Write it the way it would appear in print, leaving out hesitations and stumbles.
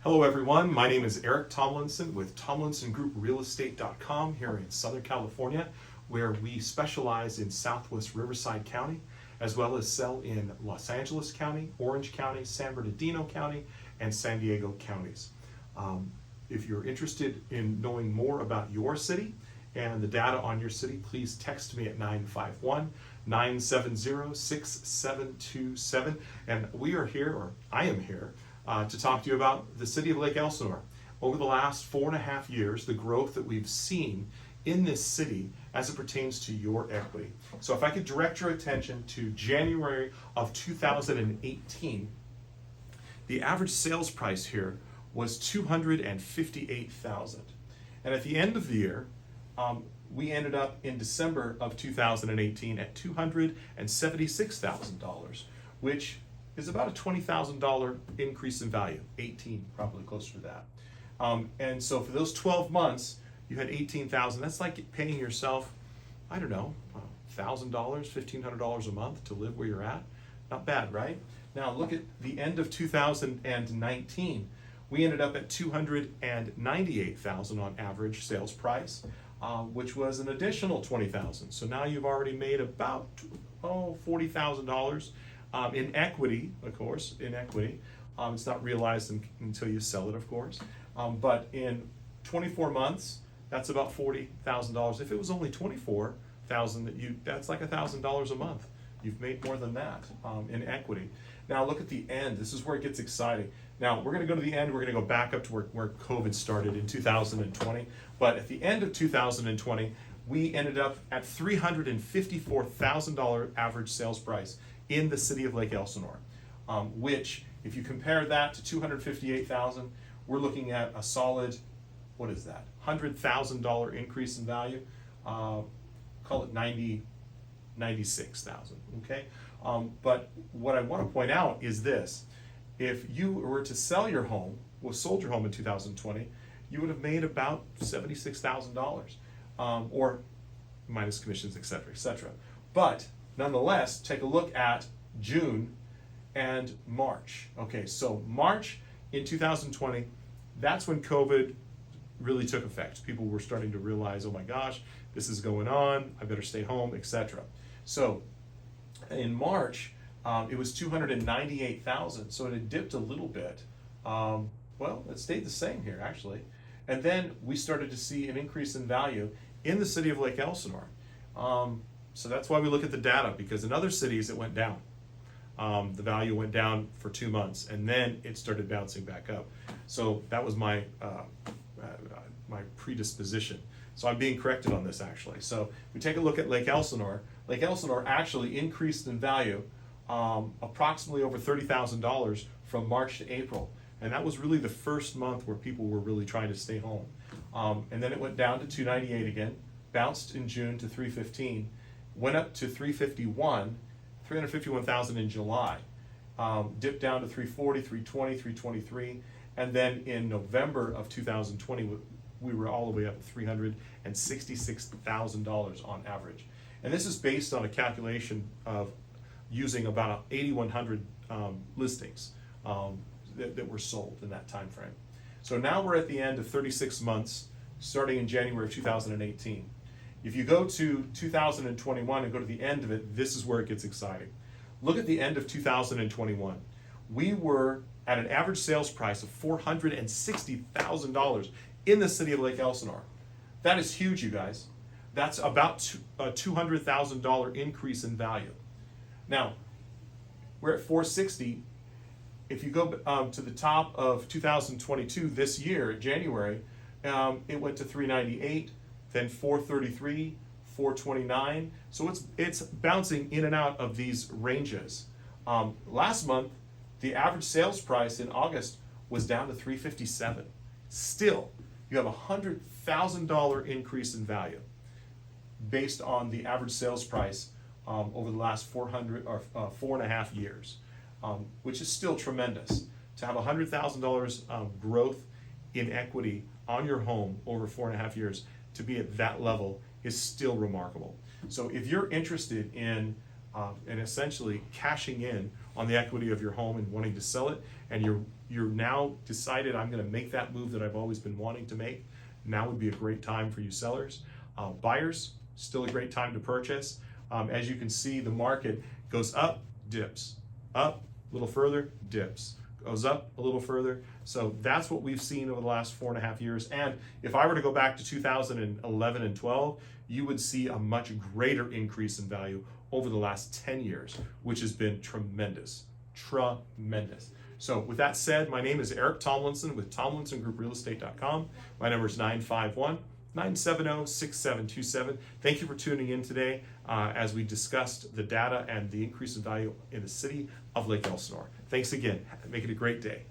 Hello everyone, my name is Eric Tomlinson with TomlinsonGroupRealEstate.com here in Southern California, where we specialize in Southwest Riverside County, as well as sell in Los Angeles County, Orange County, San Bernardino County, and San Diego counties. If you're interested in knowing more about your city and the data on your city, please text me at 951-970-6727. And we are here, or I am here, to talk to you about the city of Lake Elsinore. Over the last 4.5 years, the growth that we've seen in this city as it pertains to your equity. So if I could direct your attention to January of 2018, the average sales price here was $258,000. And at the end of the year, we ended up in December of 2018 at $276,000, which is about a $20,000 increase in value, 18, probably closer to that. And so for those 12 months, you had 18,000. That's like paying yourself, I don't know, $1,000, $1,500 a month to live where you're at. Not bad, right? Now look at the end of 2019. We ended up at $298,000 on average sales price, which was an additional $20,000. So now you've already made about $40,000 in equity, of course, in equity. It's not realized until you sell it, of course. But in 24 months, that's about $40,000. If it was only $24,000, that's like $1,000 a month. You've made more than that in equity. Now look at the end. This is where it gets exciting. Now we're going to go to the end. We're going to go back up to where COVID started in 2020. But at the end of 2020, we ended up at $354,000 average sales price in the city of Lake Elsinore, which, if you compare that to $258,000, we're looking at a solid, what is that, $100,000 increase in value. Call it $96,000. Okay. But what I want to point out is this: if you were to sell your home, sold your home in 2020, you would have made about $76,000, or minus commissions, etc., etc. But nonetheless, take a look at June and March. Okay, so March in 2020, that's when COVID really took effect. People were starting to realize, oh my gosh, this is going on, I better stay home, etc. So in March, it was $298,000, so it had dipped a little bit. Well, it stayed the same here, actually. And then we started to see an increase in value in the city of Lake Elsinore. So that's why we look at the data, because in other cities it went down. The value went down for 2 months, and then it started bouncing back up. So that was my my predisposition. So I'm being corrected on this, actually. So we take a look at Lake Elsinore. Lake Elsinore actually increased in value approximately over $30,000 from March to April. And that was really the first month where people were really trying to stay home. And then it went down to 298 again, bounced in June to 315, went up to 351,000 in July, dipped down to 340, 320, 323, and then in November of 2020, we were all the way up at $366,000 on average. And this is based on a calculation of using about 8,100 listings that were sold in that time frame. So now we're at the end of 36 months, starting in January of 2018. If you go to 2021 and go to the end of it, this is where it gets exciting. Look at the end of 2021. We were at an average sales price of $460,000 in the city of Lake Elsinore. That is huge, you guys. That's about a $200,000 increase in value. Now, we're at 460. If you go to the top of 2022, this year, January, it went to 398, then 433, 429. So it's bouncing in and out of these ranges. Last month, the average sales price in August was down to 357. Still, you have a $100,000 increase in value based on the average sales price over the last 4.5 years, which is still tremendous. To have $100,000 growth in equity on your home over 4.5 years, to be at that level is still remarkable. So if you're interested in essentially cashing in on the equity of your home and wanting to sell it, and you're now decided, I'm going to make that move that I've always been wanting to make, now would be a great time for you sellers. Buyers, still a great time to purchase. As you can see, the market goes up, dips, up a little further, dips, goes up a little further. So that's what we've seen over the last 4.5 years. And if I were to go back to 2011 and 12, you would see a much greater increase in value over the last 10 years, which has been tremendous, tremendous. So with that said, my name is Eric Tomlinson with TomlinsonGroupRealEstate.com. My number is 951-970-6727. Thank you for tuning in today as we discussed the data and the increase in value in the city of Lake Elsinore. Thanks again. Make it a great day.